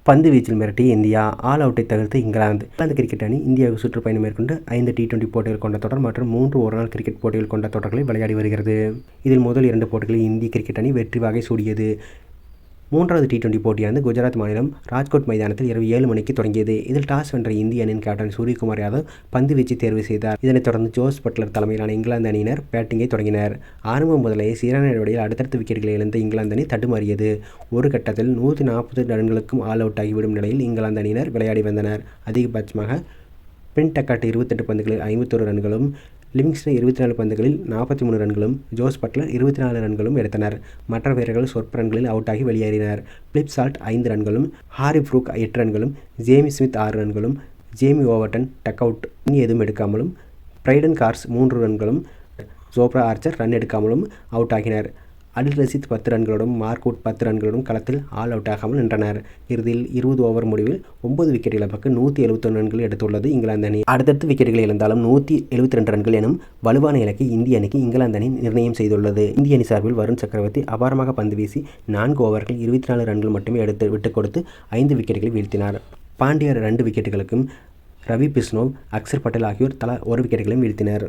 பந்து வீச்சில் மிரட்டிய இந்தியா, ஆல் அவுட்டை தவிர்த்து இங்கிலாந்து கிரிக்கெட் அணி இந்தியாவுக்கு சுற்றுப்பயணம் மேற்கொண்டு 5 T20 போட்டிகள் கொண்ட தொடர் மற்றும் 3 ஒருநாள் கிரிக்கெட் போட்டிகள் கொண்ட தொடர்களை விளையாடி வருகிறது. இதில் முதல் 2 போட்டிகளில் இந்திய கிரிக்கெட் அணி வெற்றி வாகை சூடியது. 3வது T20 போட்டியானது குஜராத் மாநிலம் ராஜ்கோட் மைதானத்தில் இரவு 7 மணிக்கு தொடங்கியது. இதில் டாஸ் வென்ற இந்திய அணியின் கேப்டன் சூரியகுமார் யாதவ் பந்து வீச்சு தேர்வு செய்தார். இதனைத் தொடர்ந்து ஜோஸ் பட்லர் தலைமையிலான இங்கிலாந்து அணியினர் பேட்டிங்கை தொடங்கினர். ஆரம்பம் முதலே சீரான இடைவெளியில் அடுத்தடுத்து விக்கெட்டுகளை இழந்த இங்கிலாந்து அணி தடுமாறியது. ஒரு கட்டத்தில் 140 ரன்களுக்கும் ஆல் அவுட் ஆகிவிடும் நிலையில் இங்கிலாந்து அணியினர் விளையாடி வந்தனர். அதிகபட்சமாக பின் டக்காட் 28 பந்துகளில் 51 ரன்களும், லிவிங்ஸ்டன் 24 பந்துகளில் 43 ரன்களும், ஜோஸ் பட்லர் 24 ரன்களும் எடுத்தனர். மற்ற வீரர்கள் சொற்ப ரன்களில் அவுட் ஆகி வெளியேறினர். பிலிப் சால்ட் 5 ரன்களும், ஹாரி ப்ரூக் 8 ரன்களும், ஜேமி ஸ்மித் 6 ரன்களும், Jamie Overton duck out run ஏதும் எடுக்காமலும், பிரைடன் கார்ஸ் 3 ரன்களும், ஜோப்ரா ஆர்ச்சர் ரன் எடுக்காமலும் அவுட் ஆகினர். அடில் ரஷீத் 10 ரன்களுடன், மார்க்வுட் 10 ரன்களுடன் களத்தில் ஆல் அவுட் ஆகாமல் நின்றனர். இறுதியில் 20 ஓவர் முடிவில் 9 விக்கெட் இழப்புக்கு 171 ரன்கள் எடுத்துள்ளது இங்கிலாந்து அணி. அடுத்தடுத்து விக்கெட்டுகளை இழந்தாலும் 172 ரன்கள் எனும் வலுவான இலக்கை இந்திய அணிக்கு இங்கிலாந்து அணி நிர்ணயம் செய்துள்ளது. இந்திய அணி சார்பில் வருண் சக்கரவர்த்தி அபாரமாக பந்து வீசி 4 ஓவர்கள் 24 ரன்கள் மட்டுமே விட்டுக் கொடுத்து 5 விக்கெட்டுகளை வீழ்த்தினார். பாண்டியா 2 விக்கெட்டுகளுக்கும், ரவி பிஷ்னோய், அக்சர் பட்டேல் ஆகியோர் தலா 1 விக்கெட்டுகளையும் வீழ்த்தினர்.